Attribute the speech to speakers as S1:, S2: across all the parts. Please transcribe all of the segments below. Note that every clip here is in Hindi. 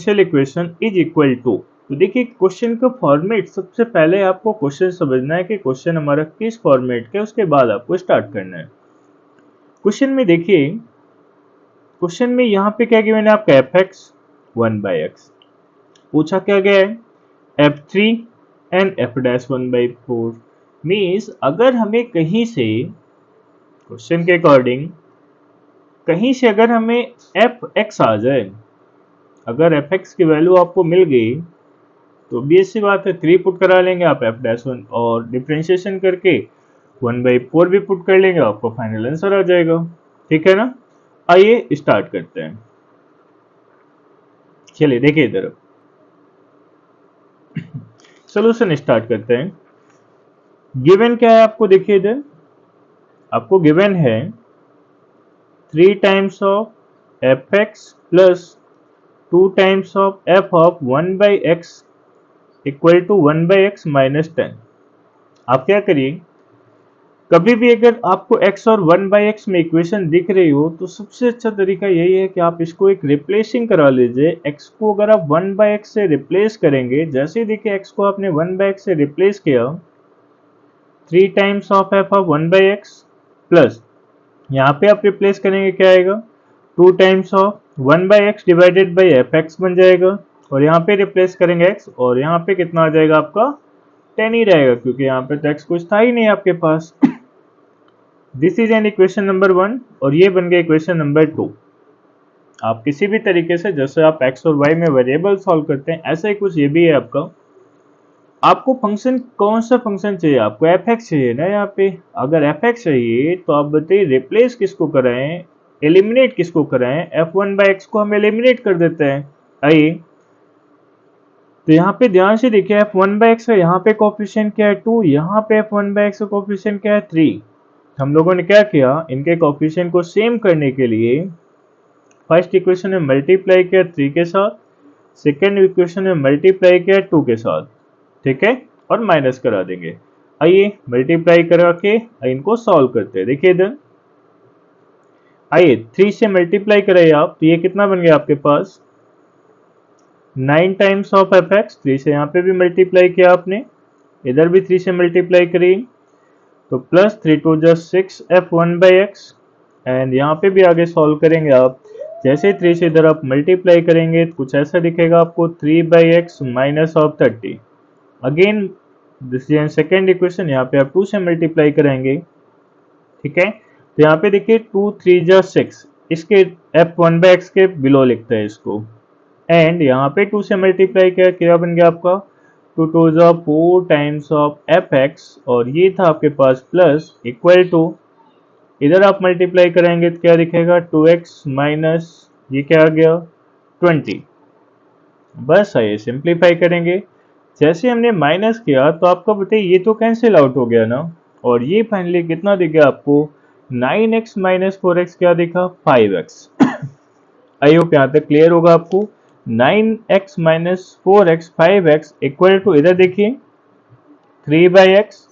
S1: Equation is equal to. तो देखिए क्वेश्चन का फॉर्मेट, सबसे पहले आपको क्वेश्चन समझना है कि क्वेश्चन हमारा किस फॉर्मेट का है, उसके बाद आपको स्टार्ट करना है। क्वेश्चन में देखिए, क्वेश्चन में यहाँ पे क्या गिवन है आपका एफ एक्स 1/x, पूछा क्या गया है f3 and f dash 1/4। Means अगर हमें कहीं से क्वेश्चन के अकॉर्डिंग कहीं से अगर हमें fx आ जाए, अगर fx की वैल्यू आपको मिल गई तो भी ऐसी बात है 3 पुट करा लेंगे आप f डैश 1 और डिफरेंशिएशन करके 1/4 भी पुट कर लेंगे, आपको फाइनल आंसर आ जाएगा। ठीक है ना। आइए स्टार्ट करते हैं। चलिए देखिए इधर सोल्यूशन स्टार्ट करते हैं। गिवन क्या है आपको, देखिए इधर आपको गिवन है 3 times of F X plus 2 times of F of 1/x equal to 1/x minus 10। आप क्या करिए, कभी भी अगर आपको x और 1/x में इक्वेशन दिख रही हो तो सबसे अच्छा तरीका यही है कि आप इसको एक रिप्लेसिंग करा लीजिए। x को अगर आप 1/x से रिप्लेस करेंगे, जैसे ही देखिए x को आपने 1/x से रिप्लेस किया, 3 times of f of 1/x plus यहाँ पे आप रिप्लेस करेंगे क्या आएगा 2 times of 1/x divided by F x बन जाएगा, और यहाँ पे रिप्लेस करेंगे x और यहाँ पे कितना आ जाएगा आपका 10 ही रहेगा, क्योंकि यहाँ पे तो x कुछ था ही नहीं आपके पास। This is an equation number 1 और ये बन गया इक्वेशन नंबर 2। आप किसी भी तरीके से, जैसे आप x और y में वेरिएबल सॉल्व करते हैं, ऐसा ही कुछ ये भी है आपका। आपको फंक्शन कौन सा फंक्शन चाहिए, आपको एफ एक्स चाहिए ना। यहाँ पे अगर एफ एक्स चाहिए तो आप बताइए रिप्लेस किसको कराएं, एलिमिनेट किसको कराएं। f1/x को हम एलिमिनेट कर देते हैं। आइए तो यहाँ पे ध्यान से देखिए, f1/x का यहाँ पे कोफिशिएंट क्या है 2, यहाँ पे f1/x का कोफिशिएंट क्या है 3। हम लोगों ने क्या किया, इनके कोफिशिएंट को सेम करने के लिए फर्स्ट इक्वेशन में मल्टीप्लाई किया 3 के साथ, सेकेंड इक्वेशन में मल्टीप्लाई किया 2 के साथ, ठीक है, और माइनस करा देंगे। आइए मल्टीप्लाई करा के इनको सॉल्व करते हैं। देखिए इधर आइए 3 से मल्टीप्लाई कराइए आप, तो ये कितना बन गया आपके पास 9 टाइम्स ऑफ एफ एक्स। 3 से यहाँ पे भी मल्टीप्लाई किया आपने, इधर भी 3 से मल्टीप्लाई करिए, तो plus 3 to just 6 f1/x, and यहाँ पे भी आगे सॉल्व करेंगे आप। जैसे 3 से इधर आप मल्टीप्लाई करेंगे तो कुछ ऐसा दिखेगा आपको 3/x minus of 30। Again this is second equation, यहाँ पे आप 2 से मल्टीप्लाई करेंगे, ठीक है। तो यहाँ पे देखिए 2 3 जा 6, इसके f1/x के बिलो लिखते हैं इसको, एंड यहाँ पे 2 से मल्टीप्लाई किया, क्या बन गया आपका 2 2 जा 4 टाइम्स ऑफ एफ एक्स, और ये था आपके पास प्लस इक्वल टू, इधर आप मल्टीप्लाई करेंगे तो क्या दिखेगा 2x माइनस ये क्या आ गया 20। बस आइए सिंप्लीफाई करेंगे। जैसे हमने माइनस किया तो आपको बताइए ये तो कैंसिल आउट हो गया ना, और ये फाइनली कितना दिख गया आपको 9x माइनस 4x क्या दिखा 5x। आई होप यहाँ तक क्लियर होगा आपको। 9x minus 4x 5x equal to, इधर देखिए 3/x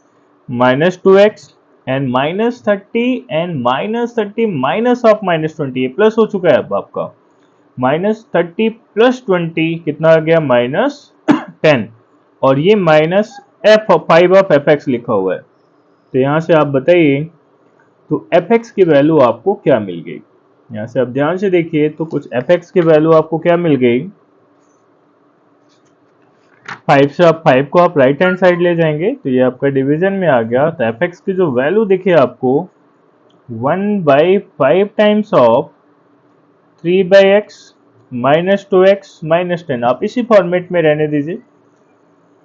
S1: minus 2x and minus 30 and minus 30 minus of minus 20, ये प्लस हो चुका है अब आपका माइनस 30 प्लस 20 कितना आ गया माइनस 10, और ये minus f5 of F x लिखा हुआ है। तो यहाँ से आप बताइए तो एफ एक्स की वैल्यू आपको क्या मिल गई। यहाँ से आप ध्यान से देखिए तो कुछ एफ एक्स की वैल्यू आपको क्या मिल गई, 5 से आप 5 को आप राइट हैंड साइड ले जाएंगे तो ये आपका डिवीजन में आ गया। तो एफ एक्स की जो वैल्यू देखिए आपको 1/5 times of 3/x minus 2x minus 10, आप इसी फॉर्मेट में रहने दीजिए।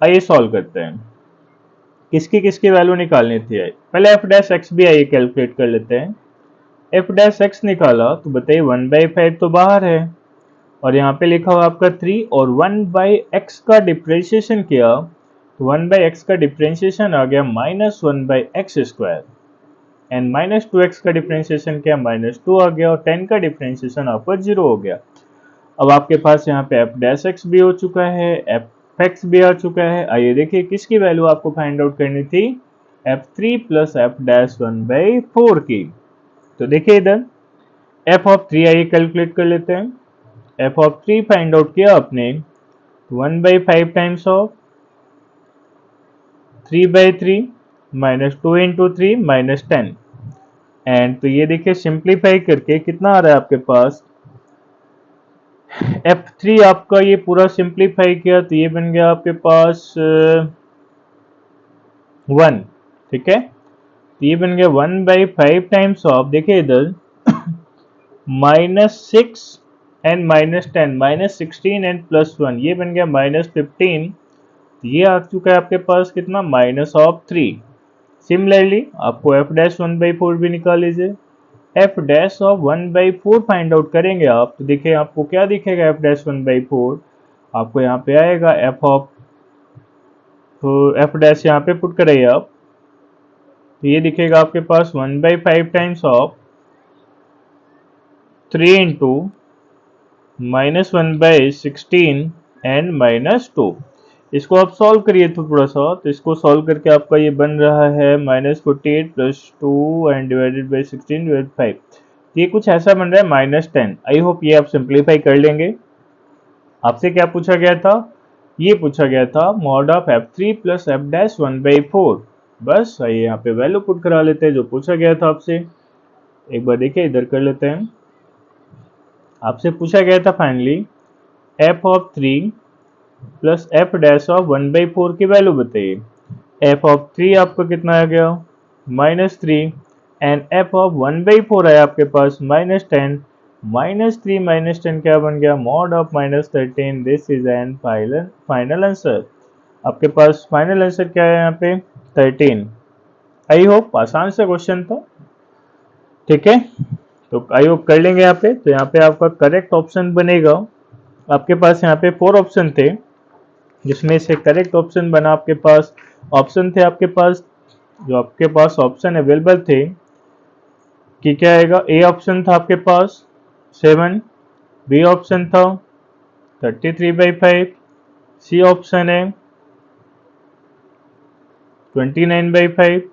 S1: आइए सॉल्व करते हैं, किसकी किसकी वैल्यू निकालनी थी। पहले एफ डैश एक्स भी आइए कैलकुलेट कर लेते हैं। एफ डैश एक्स निकाला तो बताइए 1/5 तो बाहर है, और यहाँ पे लिखा हुआ आपका 3, और 1/x का डिफ्रेंशिएशन किया तो 1/x का डिफ्रेंशिएशन आ गया minus 1/x square, and minus 2x का डिफ्रेंशिएशन किया माइनस 2 आ गया, और 10 का डिफ्रेंशिएशन आपका 0 हो गया। अब आपके पास यहाँ पे एफ डैश एक्स भी हो चुका है, एफ एक्स भी आ चुका है। आइए देखिए किसकी वैल्यू आपको फाइंड आउट करनी थी, f3 प्लस एफ डैश 1/4 की। तो देखिए इधर f ऑफ 3 आइए कैलकुलेट कर लेते हैं। एफ ऑफ 3 फाइंड आउट किया आपने 1/5 times of 3/3 minus 2 into 3 minus 10। And तो ये देखिए सिंप्लीफाई करके कितना आ रहा है आपके पास, F3 आपका ये पूरा सिंप्लीफाई किया तो ये बन गया आपके पास 1। ठीक है, तो ये बन गया 1/5 टाइम्स ऑफ, देखिए इधर -6 एंड -10, -16 एंड +1, ये बन गया -15। ये आ चुका है आपके पास कितना, -3। सिमिलरली आपको f डैश 1/4 भी निकाल लीजिए। f dash of 1/4 find out करेंगे आप तो देखिए आपको क्या दिखेगा, f डैश 1/4 आपको यहाँ पे आएगा f ऑफ, तो f डैश यहाँ पे पुट करिए आप, तो ये दिखेगा आपके पास 1/5 टाइम्स ऑफ 3 इंटू -1/16 एंड -2। इसको आप सॉल्व करिए तो थोड़ा सा, तो इसको सॉल्व करके आपका ये बन रहा है -48 + 2 एंड डिवाइडेड बाई 16 डिवाइड 5। ये कुछ ऐसा बन रहा है -10। आई होप ये आप सिंप्लीफाई कर लेंगे। आपसे क्या पूछा गया था, ये पूछा गया था mod of f3 plus f dash 1/4। बस आइए यहाँ पे वैल्यू पुट करा लेते हैं जो पूछा गया था आपसे। एक बार देखिए इधर कर लेते हैं। आपसे पूछा गया था finally f of 3 plus f dash of 1/4 की वैल्यू बताइए। f ऑफ 3 आपका कितना आ गया, -3, एंड f ऑफ 1/4 है आपके पास -10। -3 -10 क्या बन गया, mod of -13। This is N final answer. आपके पास फाइनल आंसर क्या है यहाँ पे, 13। आई होप आसान सा क्वेश्चन था। ठीक है, तो आई होप कर लेंगे यहाँ पे। तो यहाँ पे आपका करेक्ट ऑप्शन बनेगा, आपके पास यहाँ पे 4 ऑप्शन थे जिसमें से करेक्ट ऑप्शन बना आपके पास, ऑप्शन थे आपके पास, जो आपके पास ऑप्शन अवेलेबल थे कि क्या आएगा। ए ऑप्शन था आपके पास 7, बी ऑप्शन था 33/5, सी ऑप्शन है 29/5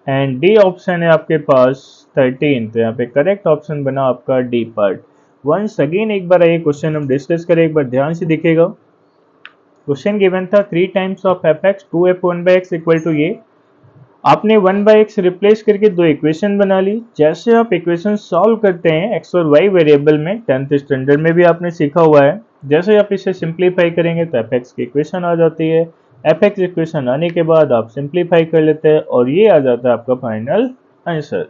S1: एंड डी ऑप्शन है आपके पास 13। तो यहाँ पे करेक्ट ऑप्शन बना आपका डी पार्ट। वंस अगेन एक बार ये क्वेश्चन हम डिस्कस करें, एक बार ध्यान से दिखेगा। क्वेश्चन गिवन था 3 times of fx 2f1/x equal to ये। आपने 1/x रिप्लेस करके दो इक्वेशन बना ली। जैसे आप इक्वेशन सॉल्व करते हैं x और y वेरिएबल में, 10th स्टैंडर्ड में भी आपने सीखा हुआ है, जैसे आप इसे सिंप्लीफाई करेंगे तो fx की इक्वेशन आ जाती है। fx इक्वेशन आने के बाद आप सिंप्लीफाई कर लेते हैं और ये आ जाता है आपका फाइनल आंसर।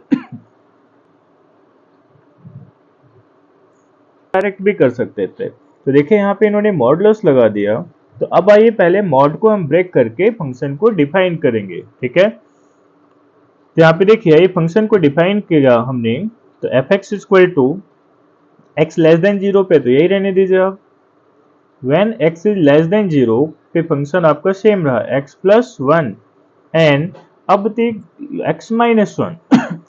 S1: डायरेक्ट भी कर सकते थे। तो देखिए यहाँ पे इन्होंने मॉडुलस लगा दिया। तो अब आइए पहले मॉड को हम ब्रेक करके फंक्शन को डिफाइन करेंगे। ठीक है, तो यहाँ पे देखिए ये फंक्शन को डिफाइन किया हमने, तो F x equal to X less than 0 पे तो यही रहने दीजिए आप। When X is less than 0 पे फंक्शन आपका सेम रहा x+1 एंड अब देख x-1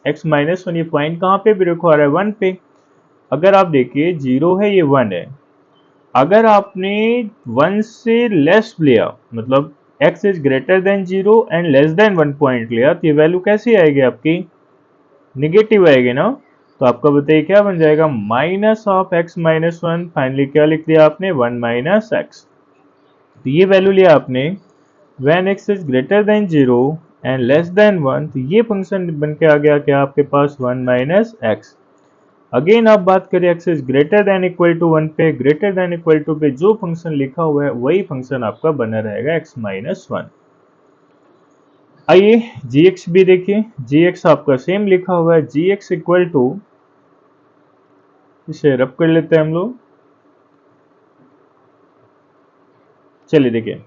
S1: x-1 ये पॉइंट कहाँ पे भी रखवा रहा है, 1 पे। अगर आप देखिए 0 है, ये 1 है। अगर आपने 1 से लेस लिया, मतलब x is greater then 0 and less than 1 point लिया, तो ये वैल्यू कैसी आएगी आपकी, निगेटिव आएगी ना। तो आपका बताइए क्या बन जाएगा, -(x-1)। फाइनली क्या लिख दिया आपने, 1 - x। तो ये वैल्यू लिया आपने when x is greater then 0 and less than 1, तो ये फंक्शन बन के आ गया क्या आपके पास, 1 - x। अगेन आप बात करें x is greater than equal to 1 पे, ग्रेटर देन इक्वल टू पे जो फंक्शन लिखा हुआ है वही फंक्शन आपका बना रहेगा, x-1। आइए gx भी देखिए, gx आपका सेम लिखा हुआ है, gx इक्वल टू, इसे रब कर लेते हैं हम लोग। चलिए देखिए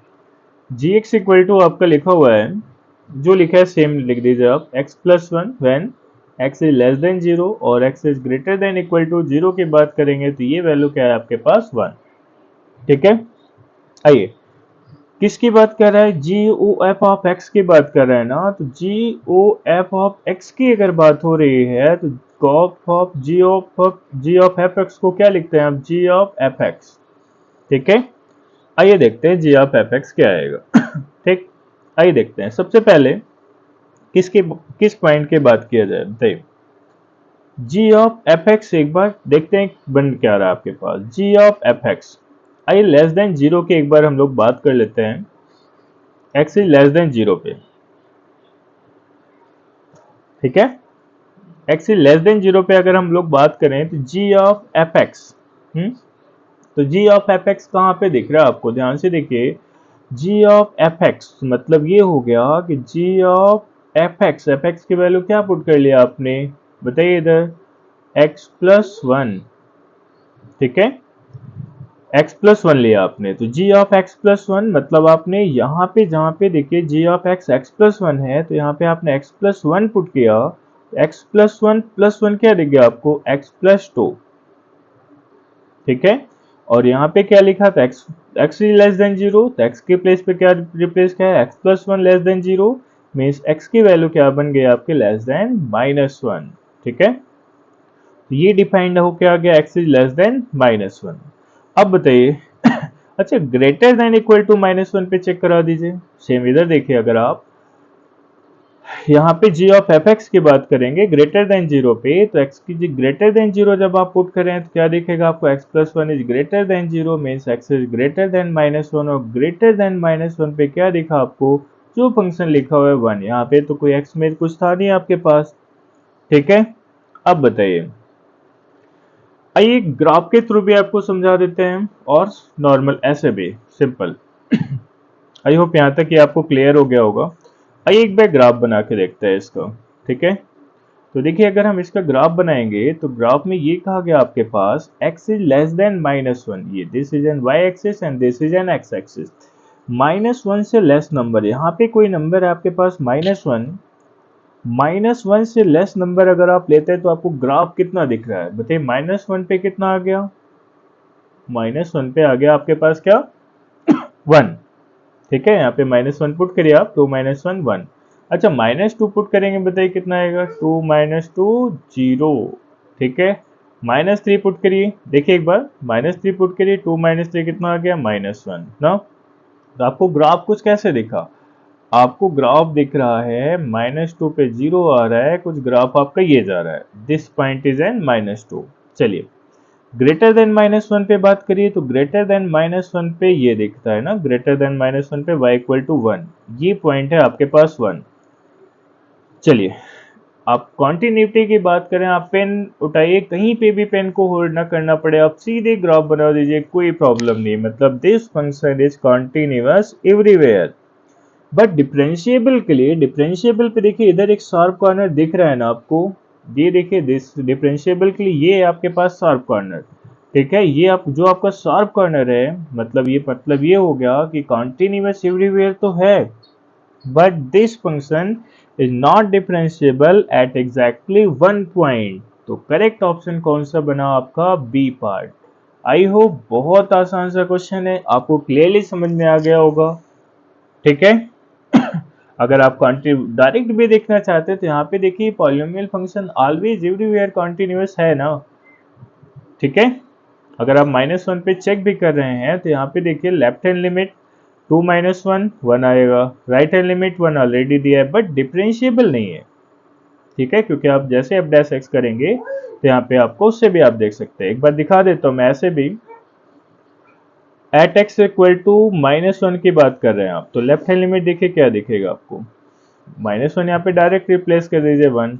S1: gx इक्वल टू आपका लिखा हुआ है, जो लिखा है सेम लिख दीजिए आप, x+1 when x is less than 0 और x is greater than equal to 0 की बात करेंगे तो ये वैल्यू क्या है आपके पास, 1। ठीक है, आइए किसकी बात कर रहा है, G O F of X की बात कर रहे हैं ना। तो G O F of X की अगर बात हो रही है तो गॉफ of G of F X को क्या लिखते हैं आप, जी ऑफ एफ एक्स। ठीक है, आइए देखते हैं जी ऑफ एफ एक्स क्या आएगा। ठीक, आइए देखते हैं सबसे पहले किस पॉइंट की बात किया जाए, बताइए। जी ऑफ एफ एक्स एक बार देखते हैं बन क्या रहा है आपके पास। जी ऑफ एफ एक्स, आइए लेस देन जीरो की एक बार हम लोग बात कर लेते हैं। X is less than zero पे, ठीक है। X is less than zero पे अगर हम लोग बात करें तो जी ऑफ एफ एक्स, तो जी ऑफ एफ एक्स कहाँ पे दिख रहा है आपको, ध्यान से देखिए। जी ऑफ एफ एक्स मतलब ये हो गया कि जी ऑफ एफ एक्स की वैल्यू क्या पुट कर लिया आपने, बताइए इधर, एक्स प्लस वन, ठीक है। एक्स प्लस वन लिया आपने, तो g of x plus one मतलब आपने यहाँ पे जहाँ पे देखिए g of x x plus one है, तो यहाँ पे आपने एक्स प्लस वन पुट किया। एक्स प्लस वन क्या दिख गया आपको, एक्स प्लस टू, ठीक है। और यहाँ पे क्या लिखा था, x x is less than zero, तो एक्स के प्लेस पे क्या रिप्लेस किया है, x plus one less than zero, means x की वैल्यू क्या बन गई आपके, लेस देन माइनस वन, ठीक है। तो ये डिफाइंड हो क्या आ गया, X is less than minus one. अब बताइए अच्छा greater than equal to minus one पे चेक करा दीजिए। सेम इधर देखिए, अगर आप यहाँ पे g ऑफ एफ एक्स की बात करेंगे ग्रेटर देन जीरो पे, तो x की ग्रेटर देन जीरो जब आप पुट करें तो क्या दिखेगा आपको, x plus one is greater than zero, means x is greater then minus one, और ग्रेटर देन माइनस वन पे क्या दिखा आपको, जो फंक्शन लिखा हुआ है वन, यहाँ पे तो कोई x में कुछ था नहीं आपके पास, ठीक है। अब बताइए, आइए ग्राफ के थ्रू भी आपको समझा देते हैं और नॉर्मल ऐसे भी सिंपल। आई होप यहाँ तक ये आपको क्लियर हो गया होगा। आइए एक बार ग्राफ बना के देखते हैं इसका, ठीक है। तो देखिए अगर हम इसका ग्राफ बनाएंगे तो ग्राफ में ये कहा गया आपके पास x is less than minus one, ये this is an y axis and this is an x axis. Minus one से लेस नंबर, यहाँ पे कोई नंबर है आपके पास माइनस वन, माइनस वन से लेस नंबर अगर आप लेते हैं तो आपको ग्राफ कितना दिख रहा है, बताइए। माइनस वन पे कितना आ गया, माइनस वन पे आ गया आपके पास क्या, वन, ठीक है। यहाँ पे माइनस वन पुट करिए आप, टू माइनस वन वन। अच्छा माइनस टू पुट करेंगे, बताइए कितना आएगा, टू माइनस टू जीरो, ठीक है। माइनस थ्री पुट करिए, देखिए एक बार, माइनस थ्री पुट करिए, टू माइनस थ्री कितना आ गया, माइनस वन ना। तो आपको ग्राफ कुछ कैसे दिखा, आपको ग्राफ दिख रहा है माइनस टू पे जीरो आ रहा है, कुछ ग्राफ आपका ये जा रहा है, this point is an minus two. चलिए ग्रेटर देन माइनस वन पे बात करिए, तो ग्रेटर देन माइनस वन पे ये दिखता है ना, ग्रेटर देन माइनस वन पे y इक्वल टू वन, ये पॉइंट है आपके पास वन। चलिए आप कॉन्टिन्यूटी की बात करें, आप पेन उठाइए, कहीं पे भी पेन को होल्ड ना करना पड़े, आप सीधे ग्राफ बना दीजिए, कोई प्रॉब्लम नहीं, मतलब this function is continuous everywhere. But differentiable के लिए, डिफरेंशिएबल पे देखिए इधर एक शार्प कॉर्नर दिख रहा है ना आपको, ये देखिए दिस डिफरेंशिएबल के लिए ये है आपके पास शार्प कॉर्नर, ठीक है। ये आप जो आपका शार्प कॉर्नर है, मतलब ये हो गया कि कॉन्टिन्यूअस एवरीवेयर तो है, but this function is not differentiable at exactly one point. तो करेक्ट ऑप्शन कौन सा बना आपका, बी पार्ट। आई होप बहुत आसान सा क्वेश्चन है, आपको क्लियरली समझ में आ गया होगा, ठीक है। अगर आप डायरेक्ट भी देखना चाहते हैं तो यहाँ पे देखिए polynomial function always everywhere continuous है ना, ठीक है। अगर आप माइनस वन पे चेक भी कर रहे हैं तो यहाँ पे देखिए left hand limit to minus one one आएगा, right hand limit one already दिया है, बट डिफरेंशिएबल नहीं है, ठीक है। क्योंकि आप जैसे एफ डैश एक्स करेंगे तो यहाँ पे आपको उससे भी आप देख सकते हैं, एक बार दिखा देता हूँ मैं ऐसे भी। At x equal to minus one की बात कर रहे हैं आप, तो लेफ्ट हैंड लिमिट देखिए क्या दिखेगा आपको, माइनस वन यहाँ पे डायरेक्ट रिप्लेस कर दीजिए वन,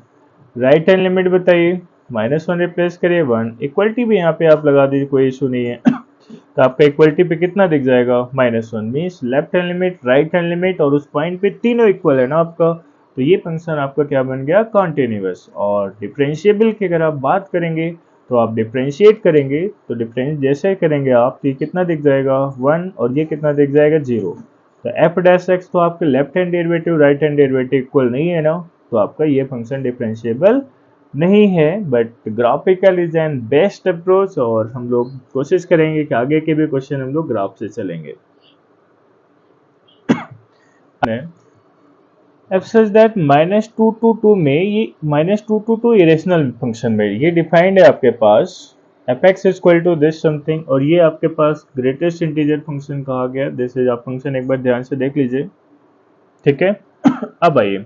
S1: राइट हैंड लिमिट बताइए, माइनस वन रिप्लेस करिए वन, इक्वलिटी भी यहाँ पे आप लगा दीजिए, कोई इशू नहीं है। तो आपका इक्वलिटी पे कितना दिख जाएगा, minus one, means left hand limit right hand limit और उस पॉइंट पे तीनों इक्वल है ना आपका, तो ये फंक्शन आपका क्या बन गया, कॉन्टिन्यूअस। और डिफरेंशिएबल की अगर आप बात करेंगे तो आप डिफरेंशिएट करेंगे, तो डिफरेंस जैसे करेंगे आप, तो ये कितना दिख जाएगा वन, और ये कितना दिख जाएगा जीरो। तो एफ डैश एक्स तो आपके left hand derivative right hand derivative equal नहीं है ना, तो आपका ये फंक्शन डिफरेंशिएबल नहीं है। But graphical is an best approach, और हम लोग कोशिश करेंगे कि आगे के भी क्वेश्चन हम लोग ग्राफ से चलेंगे। F such that minus two to two two, ये minus two to two irrational function में ये डिफाइंड है आपके पास, f x is equal to this something, और ये आपके पास ग्रेटेस्ट इंटीजर फंक्शन कहा गया, दिस इज आप फंक्शन एक बार ध्यान से देख लीजिए, ठीक है। अब आइए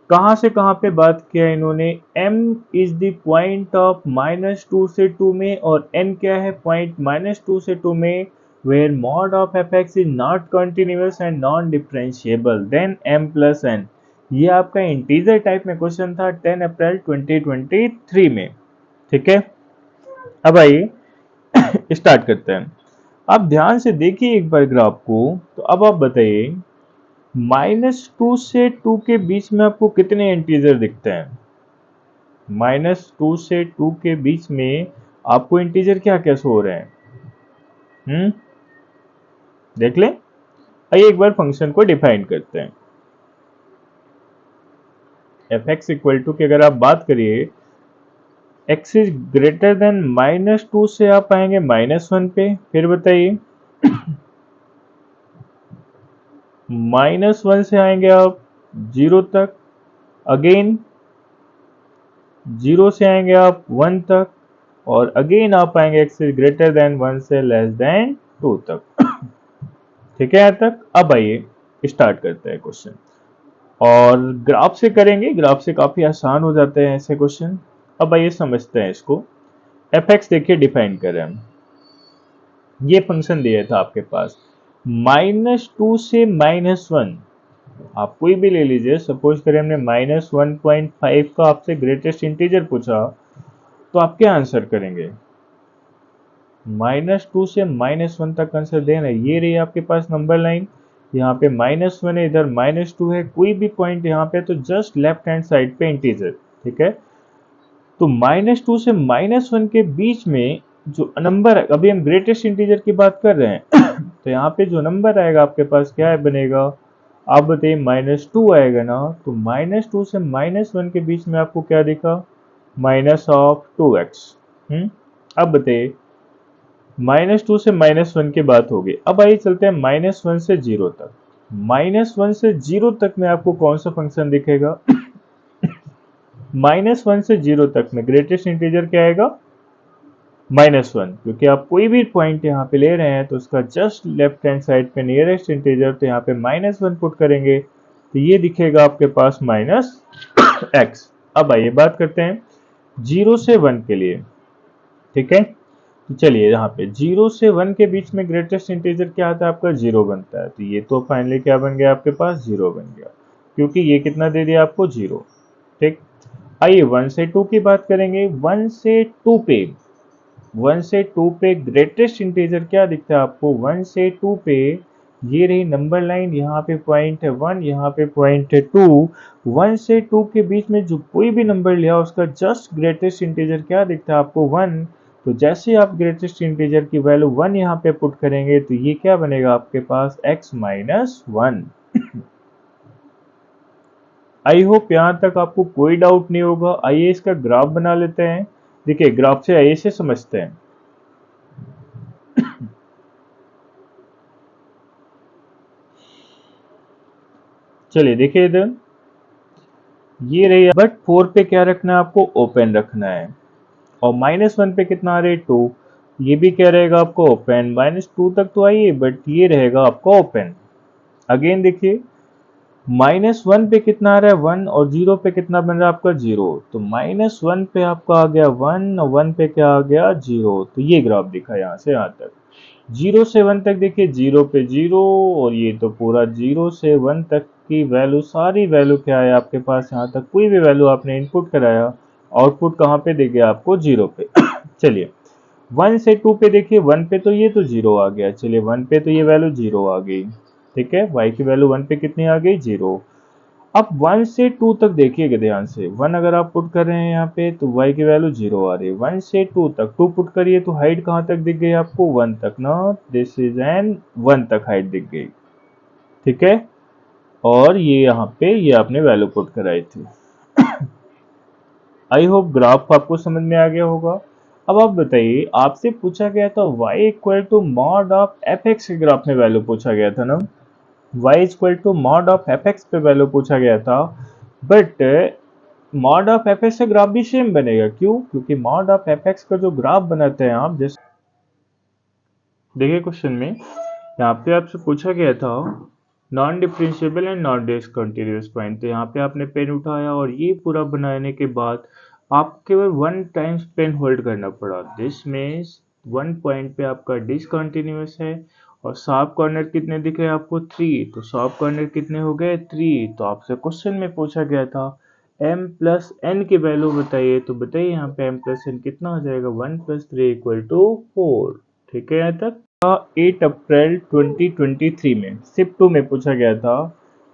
S1: कहां से कहां पे बात किया इन्होंने, m is the point of -2 से 2 में और n क्या है, पॉइंट -2 से 2 में, where mod of fx is not continuous and non differentiable then m plus n। ये आपका इंटीजर टाइप में क्वेश्चन था 10 अप्रैल 2023 में। ठीक है, अब आइए स्टार्ट करते हैं। आप ध्यान से देखिए एक बार ग्राफ को, तो अब आप बताइए -2 से 2 के बीच में आपको कितने इंटीजर दिखते हैं। -2 से 2 के बीच में आपको इंटीजर क्या क्या शो हो रहे हैं, देख लें। आइए एक बार फंक्शन को डिफाइन करते हैं। एफ एक्स इक्वल टू की अगर आप बात करिए, x इज ग्रेटर देन -2 से आप आएंगे -1 पे, फिर बताइए -1 से आएंगे आप 0 तक, अगेन 0 से आएंगे आप 1 तक, और अगेन आप आएंगे x इज ग्रेटर देन 1 से लेस देन 2 तक। ठीक है, यहां तक। अब आइए स्टार्ट करते हैं क्वेश्चन, और ग्राफ से करेंगे, ग्राफ से काफी आसान हो जाते हैं ऐसे क्वेश्चन। अब आइए समझते हैं इसको। एफ एक्स देखिए डिफाइन करें हम, ये फंक्शन दिया था आपके पास -2 से -1, आप कोई भी ले लीजिए। सपोज करें हमने -1.5 का आपसे ग्रेटेस्ट इंटीजर पूछा, तो आप क्या आंसर करेंगे, -2 से -1 तक आंसर देना है। ये रही आपके पास नंबर लाइन, यहाँ पे -1 है, इधर -2 है, कोई भी पॉइंट यहाँ पे, तो जस्ट लेफ्ट हैंड साइड पे इंटीजर। ठीक है, तो -2 से -1 के बीच में जो नंबर, अभी हम ग्रेटेस्ट इंटीजर की बात कर रहे हैं तो यहाँ पे जो नंबर आएगा आपके पास क्या है बनेगा, आप बताइए -2 आएगा ना, तो -2 से -1 के बीच में आपको क्या दिखा, -2x। अब बताइए -2 से -1 की बात होगी। अब आइए चलते हैं -1 से 0 तक। -1 से 0 तक में आपको कौन सा फंक्शन दिखेगा, -1 से 0 तक में ग्रेटेस्ट इंटीजर क्या आएगा, -1, क्योंकि आप कोई भी पॉइंट यहाँ पे ले रहे हैं तो उसका जस्ट लेफ्ट हैंड साइड पे नियरेस्ट इंटीजर, तो यहाँ पे -1 पुट करेंगे तो ये दिखेगा आपके पास -x। अब आइए बात करते हैं 0 से 1 के लिए। ठीक है, तो चलिए यहाँ पे 0 से 1 के बीच में ग्रेटेस्ट इंटीजर क्या आता है आपका, 0 बनता है, तो ये तो फाइनली क्या बन गया आपके पास, 0 बन गया, क्योंकि ये कितना दे दिया आपको, 0। ठीक, आइए 1 से 2 की बात करेंगे। 1 से 2 पे, 1 से 2 पे ग्रेटेस्ट इंटीजर क्या दिखता है आपको, 1 से 2 पे ये रही नंबर लाइन, यहाँ पे पॉइंट है 1, यहाँ पे पॉइंट है 2। 1 से 2 के बीच में जो कोई भी नंबर लिया उसका जस्ट ग्रेटेस्ट इंटीजर क्या दिखता है आपको, 1। तो जैसे आप ग्रेटेस्ट इंटीजर की वैल्यू 1 यहाँ पे पुट करेंगे तो ये क्या बनेगा आपके पास, x माइनस 1। आई होप यहां तक आपको कोई डाउट नहीं होगा। आइए इसका ग्राफ बना लेते हैं। देखिए ग्राफ से आइए से समझते हैं। चलिए देखिए इधर ये रही, बट 4 पे क्या रखना है आपको, ओपन रखना है, और -1 पे कितना आ रहा है, 2, ये भी क्या रहेगा आपको ओपन, -2 तक तो आइए बट ये रहेगा आपका ओपन। अगेन देखिए -1 पे कितना आ रहा है, 1, और 0 पे कितना बन रहा है आपका, 0, तो -1 पे आपका आ गया 1 और 1 पे क्या आ गया, 0। तो ये ग्राफ दिखा यहाँ से यहाँ तक। 0 से 1 तक देखिए 0 पे 0, और ये तो पूरा 0 से 1 तक की वैल्यू, सारी वैल्यू क्या है आपके पास, यहाँ तक कोई भी वैल्यू आपने इनपुट कराया, आउटपुट कहाँ पे दे गया आपको, 0 पे। चलिए 1 से 2 पे देखिए, 1 पे तो ये तो 0 आ गया, चलिए 1 पे तो ये वैल्यू 0 आ गई। ठीक है, y की वैल्यू 1 पे कितनी आ गई, 0। अब 1 से 2 तक देखिएगा ध्यान से, 1 अगर आप पुट कर रहे हैं यहाँ पे तो y की वैल्यू 0 आ रही है। 1 से 2 तक 2 पुट करिए तो हाइट कहाँ तक दिख गई आपको, 1 तक ना, दिस इज एन 1 तक हाइट दिख गई। ठीक है, और ये यहाँ पे ये आपने वैल्यू पुट कराई थी। आई होप ग्राफ आपको समझ में आ गया होगा। अब आप बताइए, आपसे पूछा गया था y equal to mod of F X के ग्राफ में वैल्यू पूछा गया था ना, y equal to mod of F X पे वैल्यू पूछा गया था, but mod of F X का ग्राफ भी सेम बनेगा। क्यों, क्योंकि मॉड ऑफ एफ एक्स का जो ग्राफ बनाते हैं आप, जैसे देखिए क्वेश्चन में यहाँ पे आपसे पूछा गया था non differentiable and non discontinuous point. तो यहाँ पे आपने पेन उठाया और ये पूरा बनाने के बाद आप केवल वन टाइम्स पेन होल्ड करना पड़ा। दिस मीन्स वन पॉइंट पे आपका डिसकंटिन्यूअस है और शार्प कॉर्नर कितने दिख रहे हैं आपको? 3। तो शार्प कॉर्नर कितने हो गए? 3। तो आपसे क्वेश्चन में पूछा गया था m प्लस एन की वैल्यू बताइए। तो बताइए यहाँ पे m प्लस एन कितना हो जाएगा? 1 प्लस 3 इक्वल टू 4। ठीक है यहाँ तक? 8 अप्रैल 2023 में सिप 2 में पूछा गया था।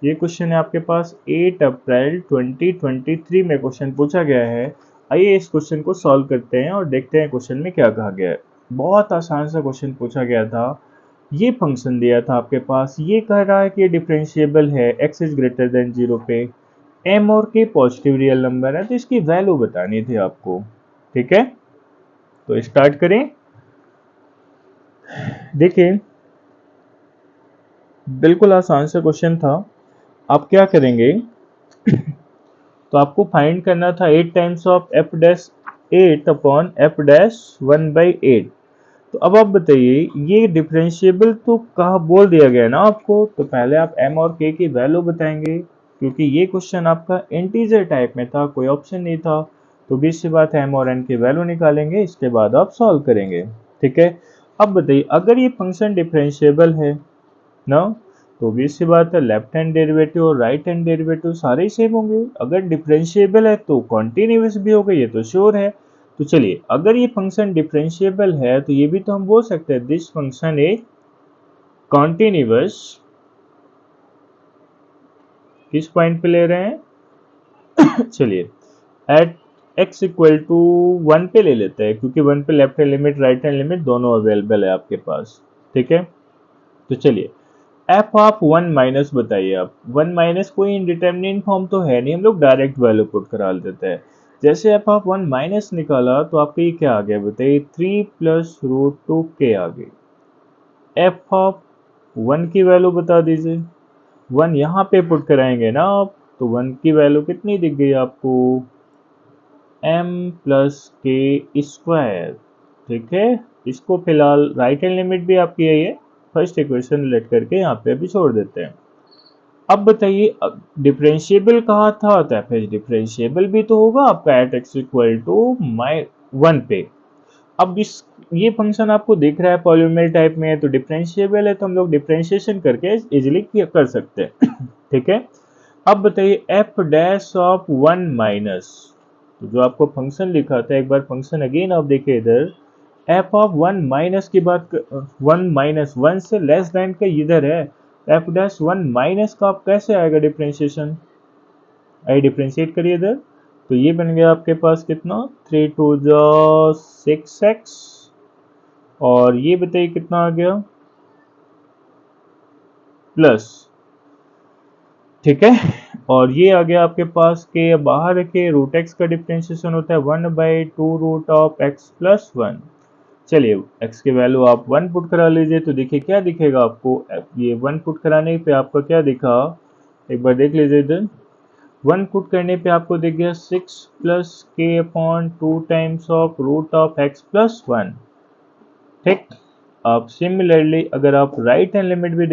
S1: ये क्वेश्चन है आपके पास 8 अप्रैल 2023 में क्वेश्चन पूछा गया है। आइए इस क्वेश्चन को सॉल्व करते हैं और देखते हैं क्वेश्चन में क्या कहा गया है। बहुत आसान सा क्वेश्चन पूछा गया था। ये फंक्शन दिया था आपके पास, ये कह रहा है कि ये डिफरेंशिएबल है x इज ग्रेटर देन 0 पे, m और k पॉजिटिव रियल नंबर है, तो इसकी वैल्यू बतानी थी आपको। ठीक है, तो स्टार्ट करें। देखिए बिल्कुल आसान सा क्वेश्चन था। आप क्या करेंगे, तो आपको फाइंड करना था 8 times of F dash 8 upon F dash 1/8। तो अब आप बताइए, ये डिफरेंशिएबल तो कहा बोल दिया गया ना आपको, तो पहले आप m और k की वैल्यू बताएंगे, क्योंकि ये क्वेश्चन आपका इंटीजर टाइप में था, कोई ऑप्शन नहीं था। तो बीच से बात है m और n की वैल्यू निकालेंगे, इसके बाद आप सॉल्व करेंगे। ठीक है, अब बताइए अगर ये फंक्शन डिफरेंशिएबल है ना, तो भी सी बात है लेफ्ट हैंड डेरिवेटिव और राइट हैंड डेरिवेटिव सारे ही सेम होंगे। अगर डिफरेंशिएबल है तो कॉन्टिन्यूअस भी होगा, ये तो श्योर है। तो चलिए, अगर ये फंक्शन डिफरेंशिएबल है तो ये भी तो हम बोल सकते हैं दिस फंक्शन इज कॉन्टिन्यूअस। किस पॉइंट पे ले रहे हैं चलिए, एट x इक्वल टू 1 पे ले लेते हैं, क्योंकि 1 पे left hand limit right hand limit दोनों अवेलेबल है आपके पास। ठीक है, तो चलिए एफ ऑफ 1 माइनस बताइए आप। 1 माइनस कोई इंडिटरमिनेट फॉर्म तो है नहीं, हम लोग डायरेक्ट वैल्यू पुट करा देते हैं। जैसे एफ ऑफ 1 माइनस निकाला तो आपका ये क्या आ गया बताइए? 3 प्लस रूट 2 के आ गई। एफ ऑफ 1 की वैल्यू बता दीजिए। 1 यहाँ पे पुट कराएंगे ना आप, तो 1 की वैल्यू कितनी दिख गई आपको? m प्लस के स्क्वायर। ठीक है, इसको फिलहाल राइट हैंड लिमिट भी आपकी यही है, फर्स्ट इक्वेशन लेट करके यहाँ पे अभी छोड़ देते हैं। अब बताइए, डिफरेंशिएबल कहा था तो एफ डिफरेंशिएबल भी तो होगा आपका at x equal to minus 1 पे। अब इस ये फंक्शन आपको दिख रहा है पॉलिनोमियल टाइप में है, तो डिफरेंशिएबल है, तो हम लोग डिफरेंशिएशन करके इजिली कर सकते हैं ठीक है, अब बताइए एफ डैश ऑफ 1 माइनस, तो जो आपको फंक्शन लिखा था, एक बार फंक्शन अगेन आप देखिए इधर, एफ ऑफ 1 माइनस की बात 1 माइनस 1 से लेस देन का इधर है, एफ डैश 1 माइनस का आप कैसे आएगा डिफरेंशिएशन? आई डिफरेंशिएट करिए इधर, तो ये बन गया आपके पास कितना? 3 टू जो 6x, और ये बताइए कितना आ गया? प्लस। ठीक है, और ये आ गया आपके पास के बाहर रखे रूट एक्स का डिफरेंशिएशन होता है 1/2 रूट ऑफ x प्लस 1। चलिए x की वैल्यू आप 1 पुट करा लीजिए, तो देखिए क्या दिखेगा आपको। ये 1 पुट कराने पे आपका क्या दिखा, एक बार देख लीजिए इधर। 1 पुट करने पे आपको दिख गया 6 प्लस के upon 2 times of root of x plus 1। ठीक, अब सिमिलरली अगर आप राइट हैंड लिमिट भी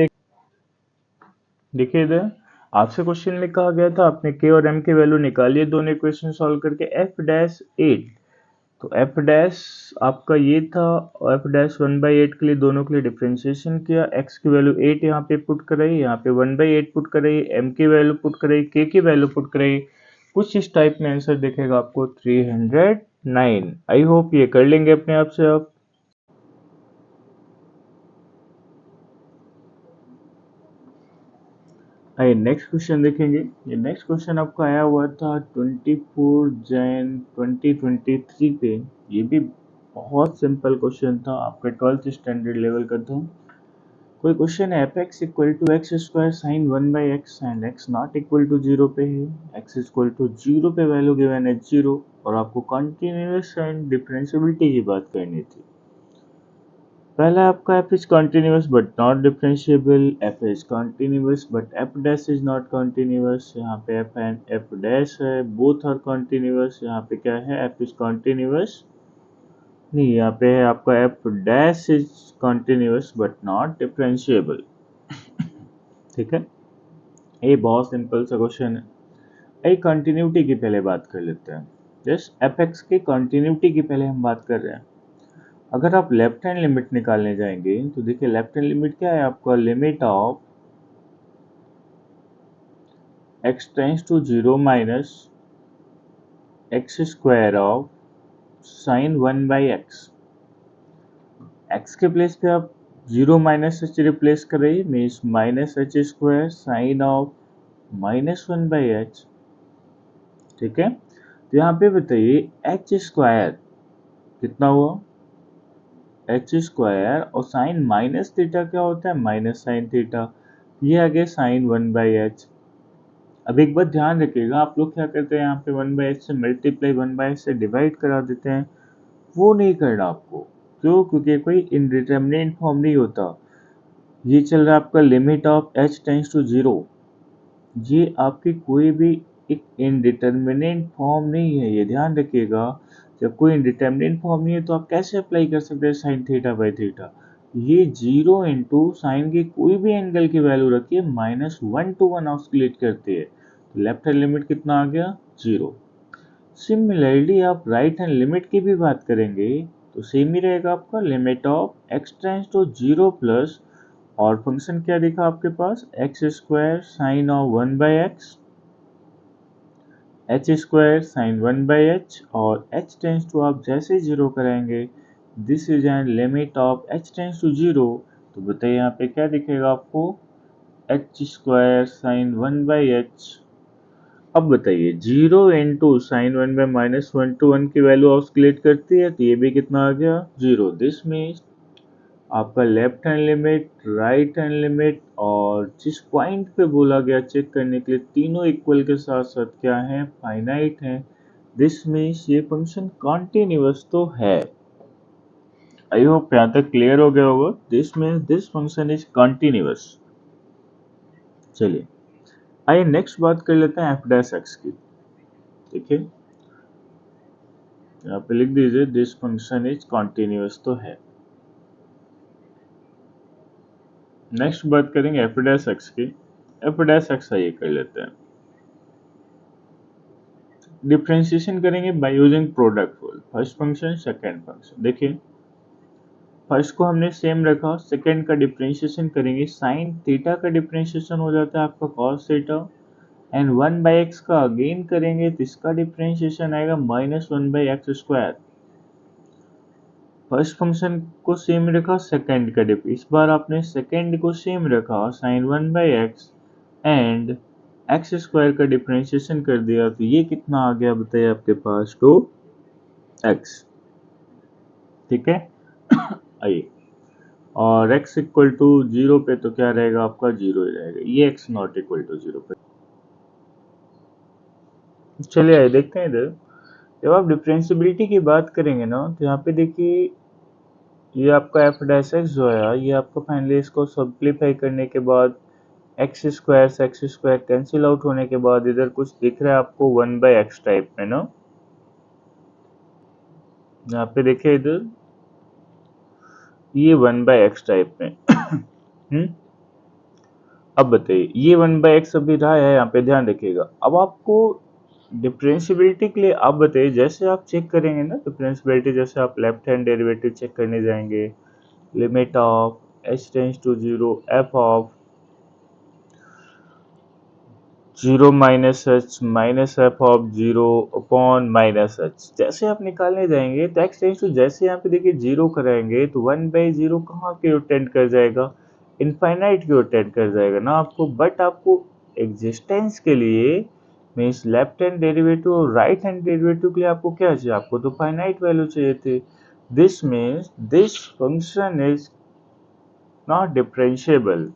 S1: देखिए इधर, आपसे क्वेश्चन में कहा गया था आपने k और m की वैल्यू निकालिए दोनों इक्वेशन सॉल्व करके f डैश 8। तो f डैश आपका ये था, और f डैश 1/8 के लिए दोनों के लिए डिफरेंशिएशन किया, x की वैल्यू 8 यहाँ पे पुट कराई, यहाँ पे 1/8 पुट कराई, m की वैल्यू पुट कराई, k की वैल्यू पुट कराई। कुछ इस टाइप में आंसर दिखेगा आपको 309। आई होप ये कर लेंगे अपने आप से आप। आइए नेक्स्ट क्वेश्चन देखेंगे। ये नेक्स्ट क्वेश्चन आपका आया हुआ था 24 जैन 2023 पे। ये भी बहुत सिंपल क्वेश्चन था, आपका 12th स्टैंडर्ड लेवल का था। कोई क्वेश्चन है F x equal to X square sine 1/x and X not equal to 0 पे है, एक्स इक्वल टू 0 पे वैल्यू गिवन है 0, और आपको कंटिन्यूअस एंड डिफरेंशिएबिलिटी की बात करनी थी। पहला आपका f is continuous but not differentiable, f is continuous but f dash is not continuous, यहाँ पे f and f dash है, both are continuous, यहाँ पे क्या है f is continuous नहीं, यहाँ पे है आपका f dash is continuous but not differentiable। ठीक है, ये बहुत सिंपल सा क्वेश्चन है। एक कंटिन्यूटी की पहले बात कर लेते हैं। जस्ट एफ एक्स की कंटिन्यूटी की पहले हम बात कर रहे हैं। अगर आप लेफ्ट हैंड लिमिट निकालने जाएंगे तो देखिए लेफ्ट हैंड लिमिट क्या है आपका, limit of x tends to 0 minus x square of sine 1 by x. X के प्लेस पे आप 0 माइनस एच रिप्लेस कर रही है, means minus h square sine of minus 1 by h. ठीक है, तो यहाँ पे बताइए एच स्क्वायर कितना हुआ, एच स्क्वायर, और साइन माइनस थीटा क्या होता है, माइनस साइन थीटा, ये आ गया साइन 1 बाई एच। अब एक बात ध्यान रखिएगा, आप लोग क्या करते हैं, यहाँ पे 1 बाई एच से मल्टीप्लाई 1 बाई एच से डिवाइड करा देते हैं, वो नहीं करना आपको। क्यों? क्योंकि कोई इनडिटरमिनेट फॉर्म नहीं होता। ये चल रहा है आपका limit of h tends to 0, ये आपकी कोई भी एक इनडिटरमिनेट फॉर्म नहीं है, ये ध्यान रखिएगा। जब कोई इनडिटरमिनेट फॉर्म नहीं है तो आप कैसे अप्लाई कर सकते हैं साइन थीटा बाई थीटा। ये 0 इंटू साइन की कोई भी एंगल की वैल्यू रखिए, -1 to 1 ऑस्किलेट करती है, तो लेफ्ट हैंड लिमिट कितना आ गया, 0। सिमिलरली आप राइट हैंड लिमिट की भी बात करेंगे तो सेम ही रहेगा आपका, limit of x tends to 0 plus, और फंक्शन क्या दिखा आपके पास, x square sine of 1 by x, h square sine 1 by h, और एच टेंस टू आप जैसे 0 कराएंगे, this is an limit of h tends to 0। तो बताइए यहाँ पे क्या दिखेगा आपको, h square sine 1 by h. अब बताइए 0 इंटू साइन 1 बाई -1 to 1 की वैल्यू ऑस्किलेट करती है, तो ये भी कितना आ गया, 0। दिस मीन्स आपका left hand limit, right hand limit, और जिस पॉइंट पे बोला गया चेक करने के लिए, तीनों इक्वल के साथ साथ क्या है, फाइनाइट है। दिस मीन्स ये फंक्शन कॉन्टिन्यूअस तो है। आई होप यहाँ तक क्लियर हो गया होगा। This means this function is continuous. चलिए आइए नेक्स्ट बात कर लेते हैं एफ डैश एक्स की। ठीक है, यहाँ पे लिख दीजिए दिस फंक्शन इज कॉन्टिन्यूअस तो है। नेक्स्ट बात करेंगे एफ डैश एक्स की। एफ डैश एक्स आइए कर लेते हैं। डिफ्रेंशिएशन करेंगे by using product rule, first function second function. देखिए फर्स्ट को हमने सेम रखा, सेकंड का डिफ्रेंशिएशन करेंगे, साइन थीटा का डिफ्रेंशिएशन हो जाता है आपका cos theta, and 1 by x का अगेन करेंगे तो इसका डिफ्रेंशिएशन आएगा -1 by x square. First function को सेम रखा, सेकंड का डिफ, इस बार आपने सेकंड को सेम रखा, sine 1 by x and x square का डिफरेंशिएशन कर दिया, तो ये कितना आ गया बताइए आपके पास, 2x। ठीक है आइए, और x इक्वल टू 0 पे तो क्या रहेगा आपका, 0 ही रहेगा, ये x नॉट इक्वल टू 0 पे। चलिए आइए देखते हैं इधर, जब आप डिफरेंशिएबिलिटी की बात करेंगे ना, तो यहाँ पे देखिए ये आपका एफ डैश एक्स जो है, ये आपका फाइनली इसको सिंप्लीफाई करने के बाद एक्स स्क्वायर से एक्स स्क्वायर कैंसिल आउट होने के बाद इधर कुछ दिख रहा है आपको 1 बाई एक्स टाइप में ना। यहाँ पे देखिए इधर ये 1 बाई एक्स टाइप में अब बताइए ये 1 बाई एक्स अभी रहा है, यहाँ पे ध्यान रखिएगा। अब आपको डिफरेंशिएबिलिटी के लिए आप बताइए, जैसे आप चेक करेंगे ना डिफरेंशिएबिलिटी, जैसे आप लेफ्ट हैंड डेरिवेटिव चेक करने जाएंगे, limit of h tends to 0 f of 0 minus h minus f of 0 upon minus h, जैसे आप निकालने जाएंगे तो एक्स टेंस टू, जैसे यहाँ पे देखिए 0 कराएंगे तो 1 बाई 0 कहाँ की ओर टेंड कर जाएगा, इनफाइनाइट की ओर टेंड कर जाएगा ना आपको। बट आपको एग्जिस्टेंस के लिए मीन्स लेफ्ट हैंड डेरिवेटिव और राइट हैंड डेरिवेटिव के लिए आपको क्या चाहिए, आपको तो फाइनाइट वैल्यू चाहिए थे। This means this function is not differentiable.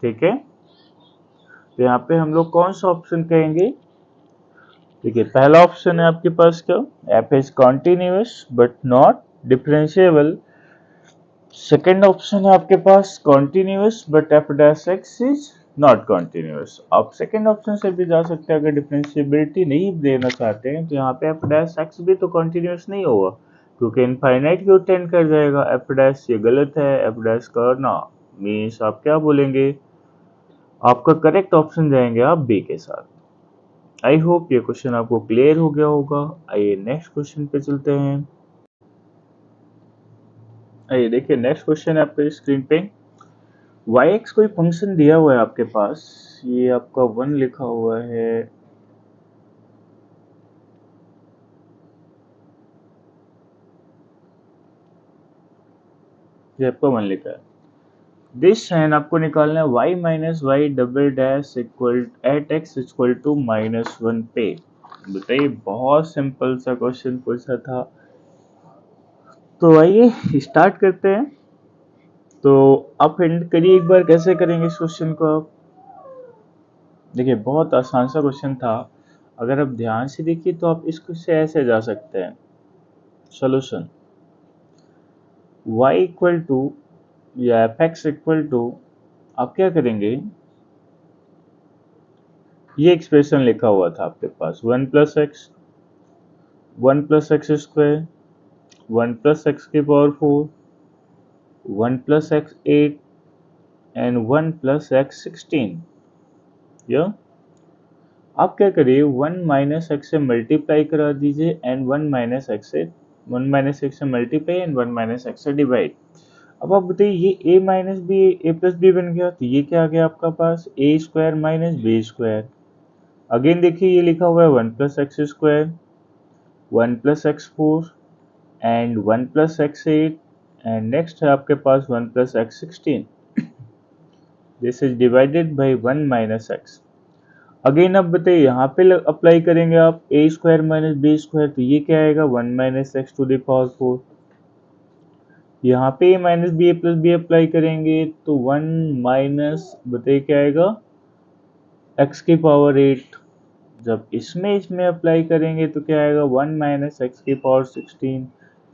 S1: ठीक है, तो यहाँ पे हम लोग कौन सा ऑप्शन कहेंगे, देखिए पहला ऑप्शन है आपके पास क्या, f is continuous but not differentiable. Second option है आपके पास continuous but f dash x is not continuous. आप सेकेंड ऑप्शन से भी जा सकते हैं, अगर डिफरेंशिएबिलिटी नहीं देना चाहते हैं तो यहाँ पे एफ डैश एक्स भी तो कॉन्टिन्यूअस नहीं होगा, क्योंकि इनफाइनाइट की ओर टेंड कर जाएगा। एफ डैश ये गलत है, एफ डैश करना मीन्स आप क्या बोलेंगे, आपका करेक्ट ऑप्शन जाएंगे आप बी के साथ। आई होप ये क्वेश्चन आपको क्लियर हो गया होगा। आइए नेक्स्ट क्वेश्चन पे चलते हैं। आइए देखिए नेक्स्ट क्वेश्चन है आपके स्क्रीन पे। yx कोई फंक्शन दिया हुआ है आपके पास, ये आपका 1 लिखा हुआ है, ये आपका 1 लिखा है। दिस साइन आपको निकालना है y minus y double dash equal at x equal to -1 पे। बताइए, बहुत सिंपल सा क्वेश्चन पूछा था। तो आइए स्टार्ट करते हैं। तो आप हिंट करिए एक बार, कैसे करेंगे इस क्वेश्चन को आप। देखिए बहुत आसान सा क्वेश्चन था, अगर आप ध्यान से देखिए तो आप इसको से ऐसे जा सकते हैं। सोल्यूशन y इक्वल टू या एफ एक्स इक्वल टू, आप क्या करेंगे, ये एक्सप्रेशन लिखा हुआ था आपके पास 1 plus x square 1 plus x की power 4 1 plus x 8 and 1 plus x 16। या आप क्या करिए 1 माइनस एक्स से मल्टीप्लाई करा दीजिए एंड 1 माइनस एक्स से मल्टीप्लाई एंड 1 माइनस एक्स से डिवाइड। अब आप बताइए, ये a minus b a plus b बन गया, तो ये क्या आ गया आपका पास a square minus b square. Again देखिए ये लिखा हुआ है 1 plus x square 1 plus x 4 and 1 plus x 8 and next है आपके पास 1 plus x 16। This is divided by 1 minus x. Again अब बताइए यहाँ पे अप्लाई करेंगे आप a square minus b square, तो ये क्या आएगा 1 minus x to the power 4। यहाँ पे a minus b a plus b apply करेंगे तो 1 माइनस बताइए क्या आएगा एक्स की पावर 8। जब इसमें अप्लाई करेंगे तो क्या आएगा 1 माइनस एक्स की पावर 16।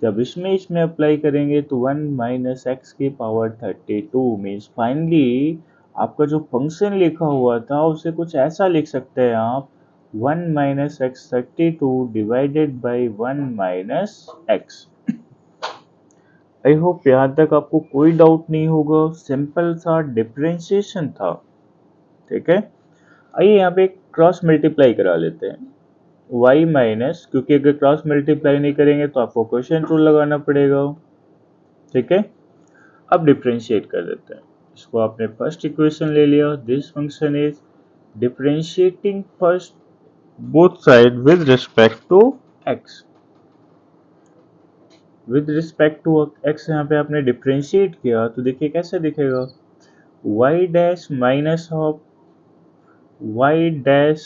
S1: जब इसमें अप्लाई करेंगे तो 1 माइनस एक्स की पावर 32। मीन्स फाइनली आपका जो फंक्शन लिखा हुआ था उसे कुछ ऐसा लिख सकते हैं आप 1 minus x 32 divided by 1 minus x. I hope यहाँ तक आपको कोई डाउट नहीं होगा, सिंपल सा डिफरेंशिएशन था। ठीक है, आइए यहाँ पे क्रॉस मल्टीप्लाई करा लेते हैं y माइनस, क्योंकि अगर क्रॉस मल्टीप्लाई नहीं करेंगे तो आपको क्वेश्चन रूल लगाना पड़ेगा। ठीक है, अब डिफरेंशिएट कर देते हैं इसको। आपने फर्स्ट इक्वेशन ले लिया, this function is differentiating first both side with respect to x। With respect to x यहाँ पे आपने डिफरेंशिएट किया तो देखिए कैसे दिखेगा y dash minus of y dash.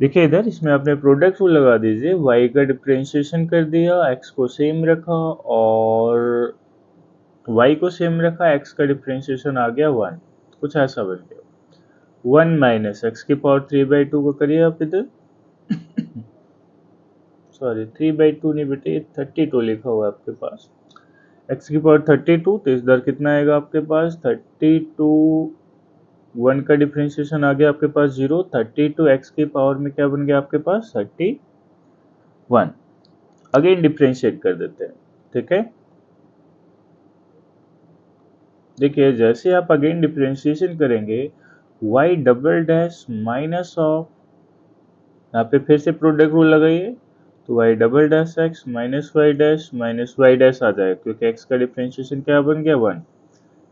S1: देखिए इधर इसमें आपने प्रोडक्ट रूल लगा दीजिए, y का डिफरेंशिएशन कर दिया, x को सेम रखा और y को सेम रखा, x का डिफरेंशिएशन आ गया 1, कुछ ऐसा बन गया 1 माइनस एक्स की पावर 3/2 को करिए आप इधर सॉरी 3/2 नहीं बेटे, 32 लिखा हुआ है आपके पास, x की पावर 32, तो इधर कितना आएगा आपके पास 32। 1 का डिफरेंशिएशन आ गया आपके पास 0, 32 एक्स की पावर में क्या बन गया आपके पास 31। अगेन डिफरेंशिएट कर देते हैं। ठीक है, देखिए जैसे आप अगेन डिफरेंशिएशन करेंगे y double dash minus of, यहाँ पे फिर से प्रोडक्ट रूल लगाइए तो y double dash x minus y dash आ जाएगा, क्योंकि x का डिफरेंशिएशन क्या बन गया 1।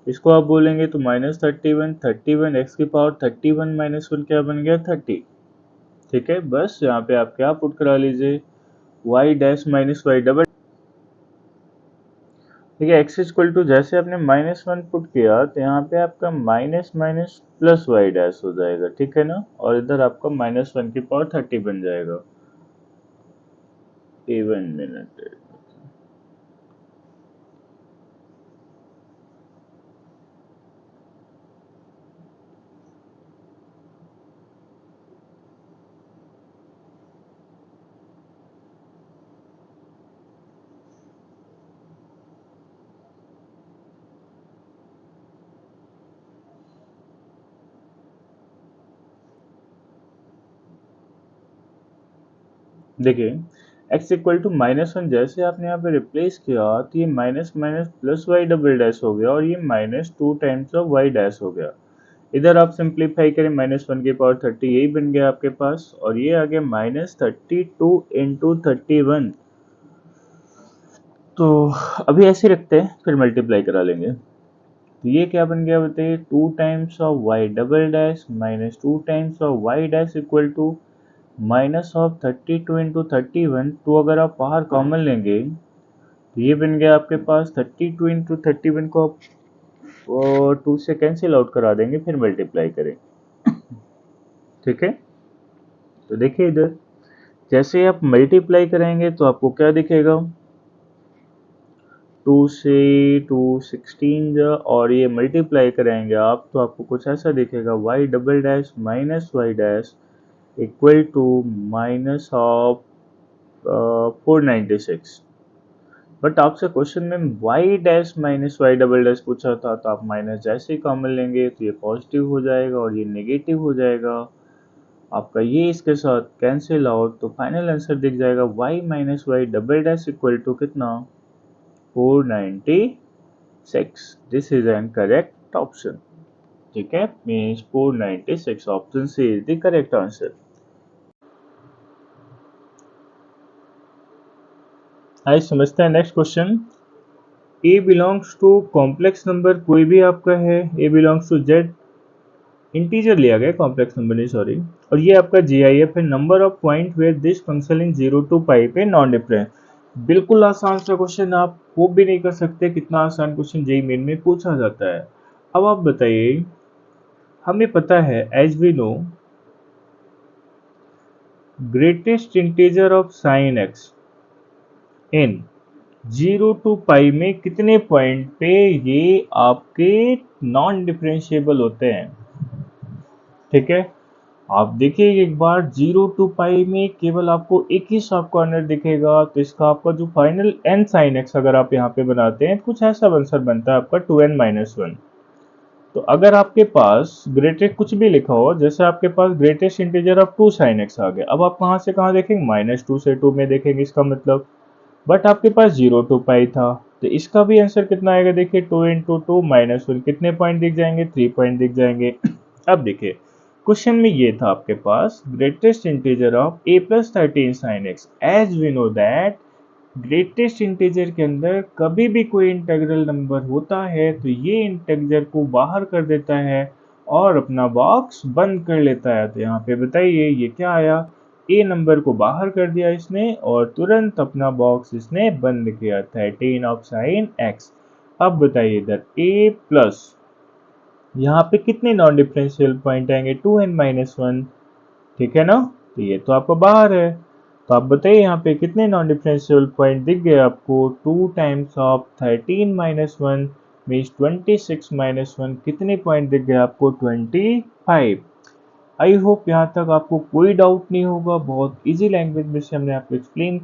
S1: इसको आप बोलेंगे तो -31 x की पावर 31 -1 क्या बन गया 30। ठीक है, बस यहाँ पे आप क्या पुट करा लीजिए y dash minus y double. देखिए x इक्वल टू जैसे आपने -1 पुट किया तो यहाँ पे आपका minus minus plus y dash हो जाएगा। ठीक है ना, और इधर आपका -1 की पावर 30 बन जाएगा। इवन मिनट, देखिए x इक्वल टू -1 जैसे आपने यहाँ पे रिप्लेस किया तो ये minus minus plus y double dash हो गया और ये -2 टाइम्स ऑफ वाई डैश हो गया। इधर आप सिंप्लीफाई करें -1 की पावर 30, यही बन गया आपके पास, और ये आ गया -32 इंटू 31। तो अभी ऐसे रखते हैं, फिर मल्टीप्लाई करा लेंगे। तो ये क्या बन गया बताइए, 2 times of y double dash minus 2 times of y dash equal to minus of 32 into 31। तो अगर आप बाहर कॉमन लेंगे तो ये बन गया आपके पास 32 इंटू 31 को आप 2 से कैंसिल आउट करा देंगे, फिर मल्टीप्लाई करें। ठीक है, तो देखिए इधर जैसे आप मल्टीप्लाई करेंगे तो आपको क्या दिखेगा, 2 से 2 16 और ये मल्टीप्लाई करेंगे आप तो आपको कुछ ऐसा दिखेगा, y double dash minus y dash equal to minus of 496। But आपसे क्वेश्चन में y dash minus y double dash पूछा था, तो आप माइनस जैसे ही कॉमन लेंगे तो ये पॉजिटिव हो जाएगा और ये नेगेटिव हो जाएगा, आपका ये इसके साथ कैंसिल आउट, तो फाइनल आंसर दिख जाएगा y minus y double dash equal to कितना, 496। This is an correct option. ठीक है, means 496 option C is the correct answer. आइए समझते हैं next question. A belongs to complex number, कोई भी आपका है, a belongs to Z, integer लिया गया, कॉम्प्लेक्स नंबर नहीं सॉरी, और ये आपका जीआईएफ है, number of point where this function in 0 to pi पे नॉन डिफरेंट। बिल्कुल आसान सा क्वेश्चन, आप होप भी नहीं कर सकते कितना आसान क्वेश्चन जेईई मेन में पूछा जाता है। अब आप बताइए, हमें पता है as we know greatest integer of sine x in 0 to pi में कितने पॉइंट पे ये आपके नॉन डिफरेंशिएबल होते हैं। ठीक है, आप देखिए एक बार 0 टू पाई में केवल आपको एक ही शॉर्प कॉर्नर दिखेगा, तो इसका आपका जो फाइनल n साइन x अगर आप यहाँ पे बनाते हैं कुछ ऐसा आंसर बनता है आपका 2n-1। तो अगर आपके पास ग्रेटेस्ट कुछ भी लिखा हो, जैसे आपके पास greatest integer of 2 sine x आ गया, अब आप कहाँ से कहाँ देखेंगे, -2 से 2 में देखेंगे इसका मतलब, बट आपके पास 0 टू पाई था, तो इसका भी आंसर कितना आएगा, देखिए 2 इंटू 2 -1, कितने पॉइंट दिख जाएंगे, 3 पॉइंट दिख जाएंगे। अब देखिए क्वेश्चन में ये था आपके पास greatest integer of a plus 13 sine x, as we know that greatest integer के अंदर कभी भी कोई इंटीग्रल नंबर होता है तो ये इंटीजर को बाहर कर देता है और अपना बॉक्स बंद कर लेता है। तो यहाँ पे बताइए ये क्या आया, ए नंबर को बाहर कर दिया इसने और तुरंत अपना बॉक्स इसने बंद किया, 13 ऑफ साइन एक्स। अब बताइए इधर ए प्लस यहाँ पे कितने नॉन डिफरेंशियल पॉइंट आएंगे, 2n-1। ठीक है ना, तो ये तो आपको बाहर है, तो आप बताइए यहाँ पे कितने नॉन डिफरेंशियल पॉइंट दिख गए आपको, 2 टाइम्स ऑफ 13-1 मीन्स 26-1, कितने पॉइंट दिख गए आपको, 25। आई होप यहाँ तक आपको कोई डाउट नहीं होगा, बहुत इजी लैंग्वेज में से हमने आपको एक्सप्लेन